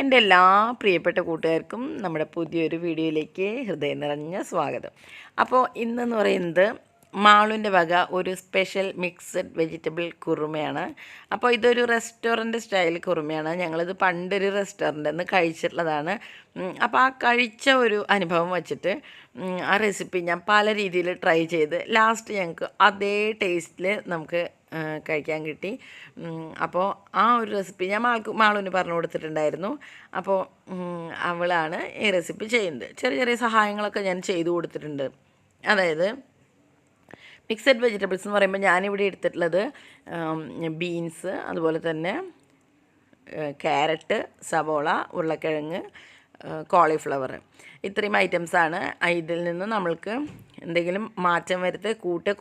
എൻ്റെ എല്ലാ പ്രിയപ്പെട്ട കൂട്ടുകാർക്കും നമ്മുടെ പുതിയൊരു വീഡിയോയിലേക്ക് ഹൃദയം നിറഞ്ഞ സ്വാഗതം. അപ്പോൾ ഇന്നെന്ന് പറയുന്നത് മാളുവിൻ്റെ വക ഒരു സ്പെഷ്യൽ മിക്സഡ് വെജിറ്റബിൾ കുറുമയാണ്. അപ്പോൾ ഇതൊരു റെസ്റ്റോറൻറ്റ് സ്റ്റൈൽ കുറുമയാണ്. ഞങ്ങളിത് പണ്ടൊരു റെസ്റ്റോറൻറ്റിൽ നിന്ന് കഴിച്ചിട്ടുള്ളതാണ്. അപ്പോൾ ആ കഴിച്ച ഒരു അനുഭവം വച്ചിട്ട് ആ റെസിപ്പി ഞാൻ പല രീതിയിൽ ട്രൈ ചെയ്ത് ലാസ്റ്റ് ഞങ്ങൾക്ക് അതേ ടേസ്റ്റിൽ നമുക്ക് കഴിക്കാൻ കിട്ടി. അപ്പോൾ ആ ഒരു റെസിപ്പി ഞാൻ മാളുവിന് പറഞ്ഞു കൊടുത്തിട്ടുണ്ടായിരുന്നു. അപ്പോൾ അവളാണ് ഈ റെസിപ്പി ചെയ്യുന്നത്. ചെറിയ ചെറിയ സഹായങ്ങളൊക്കെ ഞാൻ ചെയ്തു കൊടുത്തിട്ടുണ്ട്. അതായത് മിക്സഡ് വെജിറ്റബിൾസ് എന്ന് പറയുമ്പോൾ ഞാനിവിടെ എടുത്തിട്ടുള്ളത് ബീൻസ്, അതുപോലെ തന്നെ ക്യാരറ്റ്, സവോള, ഉരുളക്കിഴങ്ങ്, കോളിഫ്ലവർ, ഇത്രയും ഐറ്റംസാണ്. ഇതിൽ നിന്ന് നമ്മൾക്ക് എന്തെങ്കിലും മാറ്റം വരുത്തി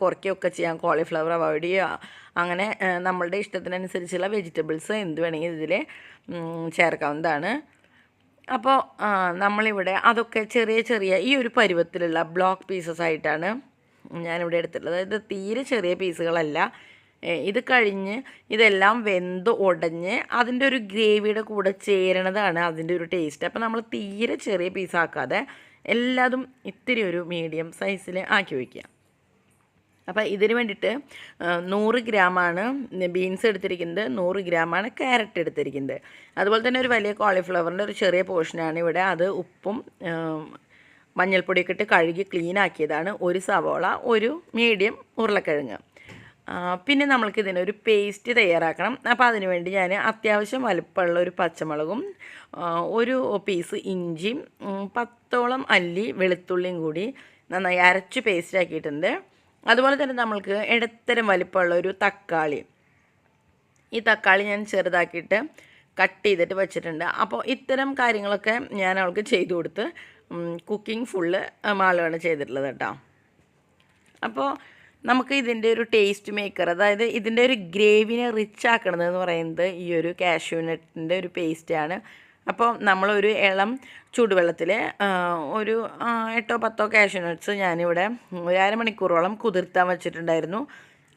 കുറയ്ക്കുകയൊക്കെ ചെയ്യാം. കോളിഫ്ലവർ അവോയ്ഡ് ചെയ്യുക, അങ്ങനെ നമ്മളുടെ ഇഷ്ടത്തിനനുസരിച്ചുള്ള വെജിറ്റബിൾസ് എന്ത് വേണമെങ്കിൽ ഇതിൽ ചേർക്കാവുന്നതാണ്. അപ്പോൾ നമ്മളിവിടെ അതൊക്കെ ചെറിയ ചെറിയ ഈ ഒരു പരുവത്തിലുള്ള ബ്ലോക്ക് പീസസ് ആയിട്ടാണ് ഞാനിവിടെ എടുത്തിട്ടുള്ളത്. ഇത് തീരെ ചെറിയ പീസുകളല്ല. ഇത് കഴിഞ്ഞ് ഇതെല്ലാം വെന്ത് ഉടഞ്ഞ് അതിൻ്റെ ഒരു ഗ്രേവിയുടെ കൂടെ ചേരണതാണ് അതിൻ്റെ ഒരു ടേസ്റ്റ്. അപ്പോൾ നമ്മൾ തീരെ ചെറിയ പീസാക്കാതെ എല്ലാതും ഇത്തിരി ഒരു മീഡിയം സൈസിൽ ആക്കി വയ്ക്കുക. അപ്പോൾ ഇതിന് വേണ്ടിയിട്ട് 100 ഗ്രാമാണ് ബീൻസ് എടുത്തിരിക്കുന്നത്, 100 ഗ്രാമാണ് ക്യാരറ്റ് എടുത്തിരിക്കുന്നത്. അതുപോലെ തന്നെ ഒരു വലിയ കോളിഫ്ലവറിൻ്റെ ഒരു ചെറിയ പോർഷനാണ് ഇവിടെ. അത് ഉപ്പും മഞ്ഞൾപ്പൊടിയൊക്കെ ഇട്ട് കഴുകി ക്ലീൻ ആക്കിയതാണ്. ഒരു സവോള, ഒരു മീഡിയം ഉരുളക്കിഴങ്ങ്. പിന്നെ നമ്മൾക്ക് ഇതിനൊരു പേസ്റ്റ് തയ്യാറാക്കണം. അപ്പോൾ അതിന് വേണ്ടി ഞാൻ അത്യാവശ്യം വലുപ്പമുള്ള ഒരു പച്ചമുളകും, ഒരു പീസ് ഇഞ്ചിയും, 10ഓളം അല്ലി വെളുത്തുള്ളിയും കൂടി നന്നായി അരച്ച് പേസ്റ്റ് ആക്കിയിട്ടുണ്ട്. അതുപോലെ തന്നെ നമ്മൾക്ക് ഇടത്തരം വലിപ്പമുള്ള ഒരു തക്കാളി, ഈ തക്കാളി ഞാൻ ചെറുതാക്കിയിട്ട് കട്ട് ചെയ്തിട്ട് വെച്ചിട്ടുണ്ട്. അപ്പോൾ ഇത്തരം കാര്യങ്ങളൊക്കെ ഞാൻ അവൾക്ക് ചെയ്തു കൊടുത്ത് കുക്കിംഗ് ഫുള്ള് മാളുവാണ് ചെയ്തിട്ടുള്ളത് കേട്ടോ. അപ്പോൾ നമുക്ക് ഇതിൻ്റെ ഒരു ടേസ്റ്റ് മേക്കർ, അതായത് ഇതിൻ്റെ ഒരു ഗ്രേവിനെ റിച്ച് ആക്കണതെന്ന് പറയുന്നത് ഈ ഒരു കാഷ്യൂനട്ടിൻ്റെ ഒരു പേസ്റ്റാണ്. അപ്പോൾ നമ്മളൊരു ഇളം ചൂടുവെള്ളത്തിൽ ഒരു 8-10 കാഷ്യൂനട്ട്സ് ഞാനിവിടെ ഒരു അരമണിക്കൂറോളം കുതിർത്താൻ വെച്ചിട്ടുണ്ടായിരുന്നു.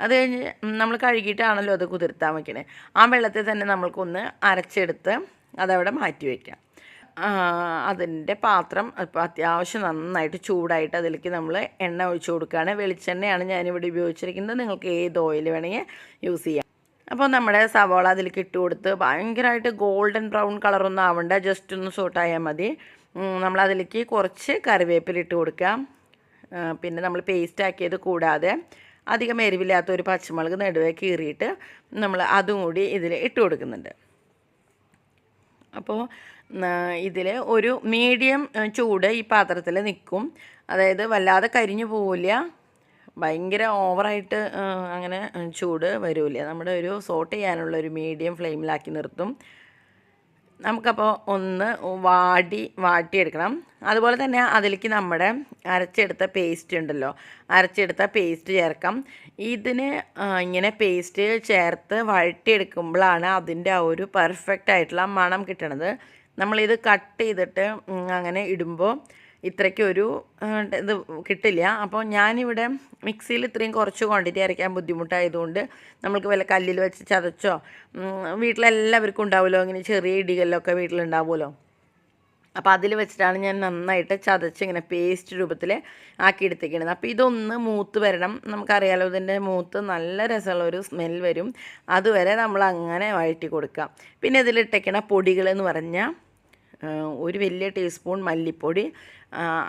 അത് കഴിഞ്ഞ് നമ്മൾ കഴുകിയിട്ടാണല്ലോ അത് കുതിർത്താൻ വയ്ക്കണേ. ആ വെള്ളത്തിൽ തന്നെ നമ്മൾക്കൊന്ന് അരച്ചെടുത്ത് അതവിടെ മാറ്റി വയ്ക്കാം. അതിൻ്റെ പാത്രം ഇപ്പോൾ അത്യാവശ്യം നന്നായിട്ട് ചൂടായിട്ട് അതിലേക്ക് നമ്മൾ എണ്ണ ഒഴിച്ച് കൊടുക്കുകയാണ്. വെളിച്ചെണ്ണയാണ് ഞാനിവിടെ ഉപയോഗിച്ചിരിക്കുന്നത്. നിങ്ങൾക്ക് ഏത് ഓയിൽ വേണമെങ്കിൽ യൂസ് ചെയ്യാം. അപ്പോൾ നമ്മുടെ സവാള അതിലേക്ക് ഇട്ട് കൊടുത്ത് ഭയങ്കരമായിട്ട് ഗോൾഡൻ ബ്രൗൺ കളറൊന്നും ആവണ്ട, ജസ്റ്റ് ഒന്ന് സോട്ടായാൽ മതി. നമ്മളതിലേക്ക് കുറച്ച് കറിവേപ്പില ഇട്ട് കൊടുക്കാം. പിന്നെ നമ്മൾ പേസ്റ്റ് ആക്കിയത് കൂടാതെ അധികം എരിവില്ലാത്ത ഒരു പച്ചമുളക് നടുവേ കീറിയിട്ട് നമ്മൾ അതും കൂടി ഇതിൽ ഇട്ട് കൊടുക്കുന്നുണ്ട്. അപ്പോൾ ഇതിൽ ഒരു മീഡിയം ചൂട് ഈ പാത്രത്തിൽ നിൽക്കും. അതായത് വല്ലാതെ കരിഞ്ഞു പോവില്ല, ഭയങ്കര ഓവറായിട്ട് അങ്ങനെ ചൂട് വരില്ല. നമ്മുടെ ഒരു സോട്ട് ചെയ്യാനുള്ളൊരു മീഡിയം ഫ്ലെയിമിലാക്കി നിർത്തും. നമുക്കപ്പോൾ ഒന്ന് വാട്ടിയെടുക്കണം. അതുപോലെ തന്നെ അതിലേക്ക് നമ്മുടെ അരച്ചെടുത്ത പേസ്റ്റ് ഉണ്ടല്ലോ, അരച്ചെടുത്ത പേസ്റ്റ് ചേർക്കാം. ഇതിന് ഇങ്ങനെ പേസ്റ്റ് ചേർത്ത് വഴറ്റിയെടുക്കുമ്പോഴാണ് അതിൻ്റെ ആ ഒരു പെർഫെക്റ്റ് ആയിട്ടുള്ള മണം കിട്ടണത്. നമ്മളിത് കട്ട് ചെയ്തിട്ട് അങ്ങനെ ഇടുമ്പോൾ ഇത്രയ്ക്കൊരു ഇത് കിട്ടില്ല. അപ്പോൾ ഞാനിവിടെ മിക്സിയിൽ ഇത്രയും കുറച്ച് ക്വാണ്ടിറ്റി അരയ്ക്കാൻ ബുദ്ധിമുട്ടായതുകൊണ്ട് നമ്മൾക്ക് വല്ല കല്ലിൽ വെച്ച് ചതച്ചോ, വീട്ടിലെല്ലാവർക്കും ഉണ്ടാവുമല്ലോ ഇങ്ങനെ ചെറിയ ഇടികളിലൊക്കെ വീട്ടിലുണ്ടാവുമല്ലോ, അപ്പോൾ അതിൽ വെച്ചിട്ടാണ് ഞാൻ നന്നായിട്ട് ചതച്ച് ഇങ്ങനെ പേസ്റ്റ് രൂപത്തിൽ ആക്കിയെടുത്തേക്കുന്നത്. അപ്പോൾ ഇതൊന്ന് മൂത്ത് വരണം. നമുക്കറിയാലോ ഇതിൻ്റെ മൂത്ത് നല്ല രസമുള്ളൊരു സ്മെൽ വരും. അതുവരെ നമ്മൾ അങ്ങനെ വഴറ്റി കൊടുക്കാം. പിന്നെ ഇതിലിട്ടേക്കണ പൊടികളെന്ന് പറഞ്ഞാൽ ഒരു വലിയ ടീസ്പൂൺ മല്ലിപ്പൊടി,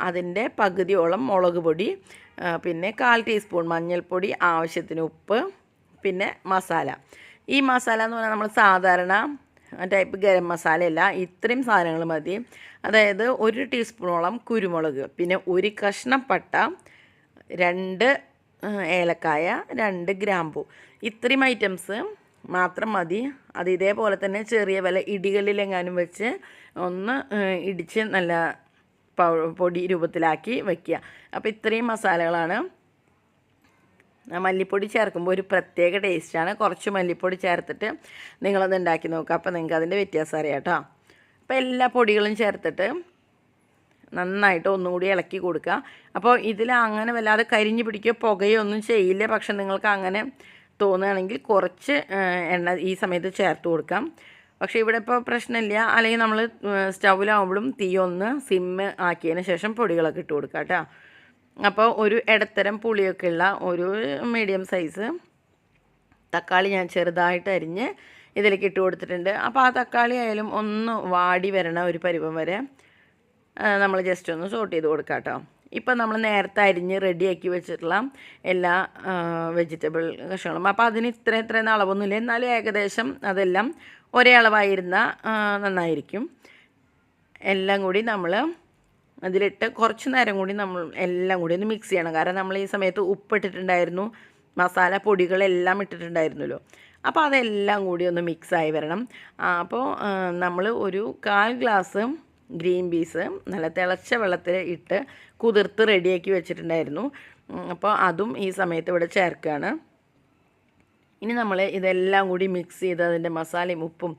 അതിൻ്റെ പകുതിയോളം മുളക് പൊടി, പിന്നെ 1/4 ടീസ്പൂൺ മഞ്ഞൾപ്പൊടി, ആവശ്യത്തിന് ഉപ്പ്, പിന്നെ മസാല. ഈ മസാല എന്ന് പറഞ്ഞാൽ നമ്മൾ സാധാരണ ടൈപ്പ് ഗരം മസാലയല്ല, ഇത്രയും സാധനങ്ങൾ മതി. അതായത് 1 ടീസ്പൂണോളം കുരുമുളക്, പിന്നെ 1 കഷ്ണം പട്ട, 2 ഏലക്കായ, 2 ഗ്രാമ്പു, ഇത്രയും ഐറ്റംസ് മാത്രം മതി. അത് ഇതേപോലെ തന്നെ ചെറിയ വല്ല ഇടികളിലെങ്ങാനും വെച്ച് ഒന്ന് ഇടിച്ച് നല്ല പൊടി രൂപത്തിലാക്കി വയ്ക്കുക. അപ്പോൾ ഇത്രയും മസാലകളാണ്. മല്ലിപ്പൊടി ചേർക്കുമ്പോൾ ഒരു പ്രത്യേക ടേസ്റ്റാണ്. കുറച്ച് മല്ലിപ്പൊടി ചേർത്തിട്ട് നിങ്ങളത് ഉണ്ടാക്കി നോക്കുക, അപ്പോൾ നിങ്ങൾക്ക് അതിൻ്റെ വ്യത്യാസം അറിയാം കേട്ടോ. അപ്പോൾ എല്ലാ പൊടികളും ചേർത്തിട്ട് നന്നായിട്ട് ഒന്നും കൂടി ഇളക്കി കൊടുക്കുക. അപ്പോൾ ഇതിൽ അങ്ങനെ വല്ലാതെ കരിഞ്ഞ് പിടിക്കുകയോ പുകയോ ഒന്നും ചെയ്യില്ല. പക്ഷെ നിങ്ങൾക്ക് അങ്ങനെ തോന്നുകയാണെങ്കിൽ കുറച്ച് എണ്ണ ഈ സമയത്ത് ചേർത്ത് കൊടുക്കാം. പക്ഷേ ഇവിടെ ഇപ്പോൾ പ്രശ്നമില്ല. അല്ലെങ്കിൽ നമ്മൾ സ്റ്റൗവിലാവുമ്പോഴും തീ ഒന്ന് സിമ്മ് ആക്കിയതിന് ശേഷം പൊടികളൊക്കെ ഇട്ട് കൊടുക്കുക കേട്ടോ. അപ്പോൾ ഒരു ഇടത്തരം പുളിയൊക്കെ ഉള്ള ഒരു മീഡിയം സൈസ് തക്കാളി ഞാൻ ചെറുതായിട്ട് അരിഞ്ഞ് ഇതിലേക്ക് ഇട്ട് കൊടുത്തിട്ടുണ്ട്. അപ്പോൾ ആ തക്കാളി ആയാലും ഒന്ന് വാടി വരണ ഒരു പരുവം വരെ നമ്മൾ ജസ്റ്റ് ഒന്ന് സോട്ട് ചെയ്ത് കൊടുക്കാം കേട്ടോ. ഇപ്പം നമ്മൾ നേരത്തെ അരിഞ്ഞ് റെഡിയാക്കി വെച്ചിട്ടുള്ള എല്ലാ വെജിറ്റബിൾ കഷ്ണങ്ങളും, അപ്പോൾ അതിന് ഇത്രയും അളവൊന്നുമില്ല, എന്നാലും ഏകദേശം അതെല്ലാം ഒരേ അളവായിരുന്ന നന്നായിരിക്കും. എല്ലാം കൂടി നമ്മൾ അതിലിട്ട് കുറച്ച് നേരം കൂടി നമ്മൾ എല്ലാം കൂടി ഒന്ന് മിക്സ് ചെയ്യണം. കാരണം നമ്മൾ ഈ സമയത്ത് ഉപ്പിട്ടിട്ടുണ്ടായിരുന്നു, മസാല പൊടികളെല്ലാം ഇട്ടിട്ടുണ്ടായിരുന്നല്ലോ. അപ്പോൾ അതെല്ലാം കൂടി ഒന്ന് മിക്സായി വരണം. അപ്പോൾ നമ്മൾ ഒരു 1/4 ഗ്ലാസ് ഗ്രീൻ പീസ് നല്ല തിളച്ച വെള്ളത്തിൽ ഇട്ട് കുതിർത്ത് റെഡിയാക്കി വെച്ചിട്ടുണ്ടായിരുന്നു. അപ്പോൾ അതും ഈ സമയത്ത് ഇവിടെ ചേർക്കുകയാണ്. ഇനി നമ്മൾ ഇതെല്ലാം കൂടി മിക്സ് ചെയ്ത് അതിൻ്റെ മസാലയും ഉപ്പും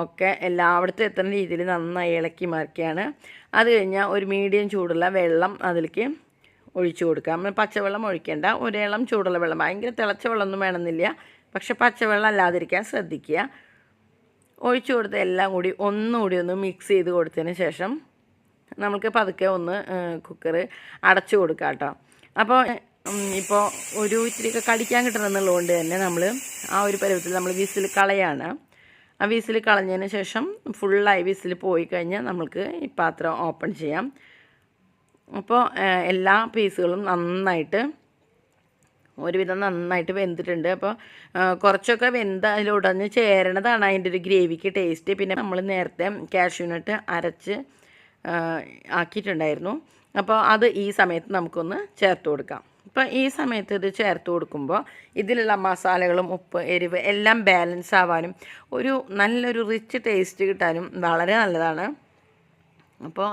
ഒക്കെ എല്ലായിടത്തും എത്തുന്ന രീതിയിൽ നന്നായി ഇളക്കി മാറ്റുകയാണ്. അത് കഴിഞ്ഞാൽ ഒരു മീഡിയം ചൂടുള്ള വെള്ളം അതിലേക്ക് ഒഴിച്ചു കൊടുക്കാം. പച്ചവെള്ളം ഒഴിക്കേണ്ട, ഒരേളം ചൂടുള്ള വെള്ളം, ഭയങ്കര തിളച്ച വെള്ളമൊന്നും വേണമെന്നില്ല, പക്ഷെ പച്ചവെള്ളം അല്ലാതിരിക്കാൻ ശ്രദ്ധിക്കുക. ഒഴിച്ചു കൊടുത്ത് എല്ലാം കൂടി ഒന്നുകൂടി ഒന്ന് മിക്സ് ചെയ്ത് കൊടുത്തതിന് ശേഷം നമുക്ക് പതുക്കെ ഒന്ന് കുക്കർ അടച്ചു കൊടുക്കാം കേട്ടോ. അപ്പോൾ ഇപ്പോൾ ഒരു ഇത്തിരിയൊക്കെ കടിക്കാൻ കിട്ടണമെന്നുള്ളതുകൊണ്ട് തന്നെ നമ്മൾ ആ ഒരു പരുവത്തിൽ നമ്മൾ വിസിൽ കളയാണ്. ആ വിസിൽ കളഞ്ഞതിന് ശേഷം ഫുള്ളായി വിസിൽ പോയി കഴിഞ്ഞാൽ നമുക്ക് ഈ പാത്രം ഓപ്പൺ ചെയ്യാം. അപ്പോൾ എല്ലാ പീസുകളും ഒരുവിധം നന്നായിട്ട് വെന്തിട്ടുണ്ട്. അപ്പോൾ കുറച്ചൊക്കെ വെന്ത് അതിലുടഞ്ഞ് ചേരണതാണ് അതിൻ്റെ ഒരു ഗ്രേവിക്ക് ടേസ്റ്റ്. പിന്നെ നമ്മൾ നേരത്തെ കാഷ്യൂനട്ട് അരച്ച് ആക്കിയിട്ടുണ്ടായിരുന്നു. അപ്പോൾ അത് ഈ സമയത്ത് നമുക്കൊന്ന് ചേർത്ത് കൊടുക്കാം. അപ്പോൾ ഈ സമയത്ത് ഇത് ചേർത്ത് കൊടുക്കുമ്പോൾ ഇതിലുള്ള മസാലകളും ഉപ്പ് എരിവ് എല്ലാം ബാലൻസ് ആവാനും നല്ലൊരു റിച്ച് ടേസ്റ്റ് കിട്ടാനും വളരെ നല്ലതാണ്. അപ്പോൾ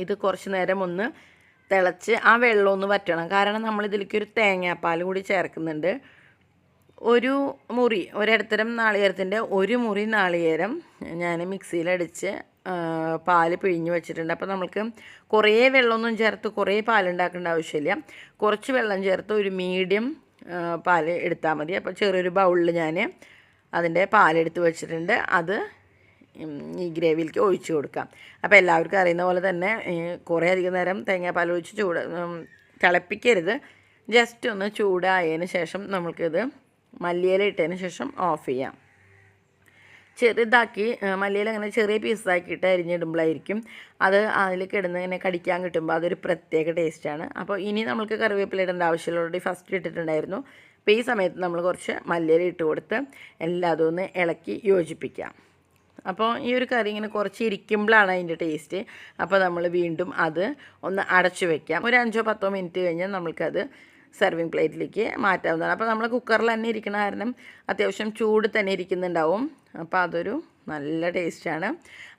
ഇത് കുറച്ച് നേരം ഒന്ന് തിളച്ച് ആ വെള്ളം ഒന്ന് വറ്റണം. കാരണം നമ്മളിതിലേക്ക് ഒരു തേങ്ങാപ്പാൽ കൂടി ചേർക്കുന്നുണ്ട്. ഒരിടത്തരം നാളികേരത്തിൻ്റെ 1 മുറി നാളികേരം ഞാൻ മിക്സിയിലടിച്ച് പാൽ പിഴിഞ്ഞ് വെച്ചിട്ടുണ്ട്. അപ്പോൾ നമുക്ക് കുറേ വെള്ളമൊന്നും ചേർത്ത് കുറേ പാലുണ്ടാക്കേണ്ട ആവശ്യമില്ല. കുറച്ച് വെള്ളം ചേർത്ത് ഒരു മീഡിയം പാൽ എടുത്താൽ മതി. അപ്പോൾ ചെറിയൊരു ബൗളിൽ ഞാൻ അതിൻ്റെ പാലെടുത്ത് വെച്ചിട്ടുണ്ട്. അത് ഈ ഗ്രേവിയിലേക്ക് ഒഴിച്ച് കൊടുക്കാം. അപ്പോൾ എല്ലാവർക്കും അറിയുന്ന പോലെ തന്നെ കുറേ അധികം നേരം തേങ്ങാപ്പാൽ ഒഴിച്ച് തിളപ്പിക്കരുത്. ജസ്റ്റ് ഒന്ന് ചൂടായതിന് ശേഷം നമുക്കിത് മല്ലിയില ഇട്ടതിന് ശേഷം ഓഫ് ചെയ്യാം. ചെറുതാക്കി മല്ലിയില അങ്ങനെ ചെറിയ പീസാക്കിയിട്ട് അരിഞ്ഞിടുമ്പോഴായിരിക്കും അത് അതിൽ കിടന്ന് ഇങ്ങനെ കടിക്കാൻ കിട്ടുമ്പോൾ അതൊരു പ്രത്യേക ടേസ്റ്റാണ്. അപ്പോൾ ഇനി നമുക്ക് കറിവേപ്പില ഇടേണ്ട ആവശ്യമുള്ള ഓൾറെഡി ഫസ്റ്റ് ഇട്ടിട്ടുണ്ടായിരുന്നു. അപ്പോൾ ഈ സമയത്ത് നമ്മൾ കുറച്ച് മല്ലിയില ഇട്ട് കൊടുത്ത് എല്ലാതും ഒന്ന് ഇളക്കി യോജിപ്പിക്കാം. അപ്പോൾ ഈ ഒരു കറി ഇങ്ങനെ കുറച്ച് ഇരിക്കുമ്പോഴാണ് അതിൻ്റെ ടേസ്റ്റ്. അപ്പോൾ നമ്മൾ വീണ്ടും അത് ഒന്ന് അടച്ചു വയ്ക്കാം. ഒരു 5-10 മിനിറ്റ് കഴിഞ്ഞാൽ നമ്മൾക്കത് സെർവിങ് പ്ലേറ്റിലേക്ക് മാറ്റാവുന്നതാണ്. അപ്പോൾ നമ്മൾ കുക്കറിൽ തന്നെ ഇരിക്കണ കാരണം അത്യാവശ്യം ചൂട് തന്നെ ഇരിക്കുന്നുണ്ടാവും. അപ്പോൾ അതൊരു നല്ല ടേസ്റ്റാണ്.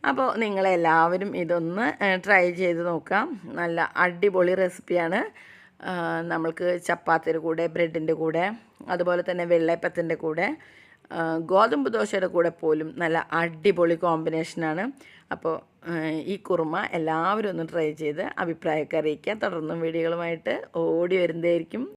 അപ്പോൾ നിങ്ങളെല്ലാവരും ഇതൊന്ന് ട്രൈ ചെയ്ത് നോക്കാം. നല്ല അടിപൊളി റെസിപ്പിയാണ്. നമ്മൾക്ക് ചപ്പാത്തിയുടെ കൂടെ, ബ്രെഡിൻ്റെ കൂടെ, അതുപോലെ തന്നെ വെള്ളയപ്പത്തിൻ്റെ കൂടെ, ഗോതമ്പ് ദോശയുടെ കൂടെ പോലും നല്ല അടിപൊളി കോമ്പിനേഷനാണ്. അപ്പോൾ ഈ കുറുമ എല്ലാവരും ഒന്ന് ട്രൈ ചെയ്ത് അഭിപ്രായമൊക്കെ അറിയിക്കുക. തുടർന്നും വീഡിയോകളുമായിട്ട് ഓടി വരുന്നതായിരിക്കും.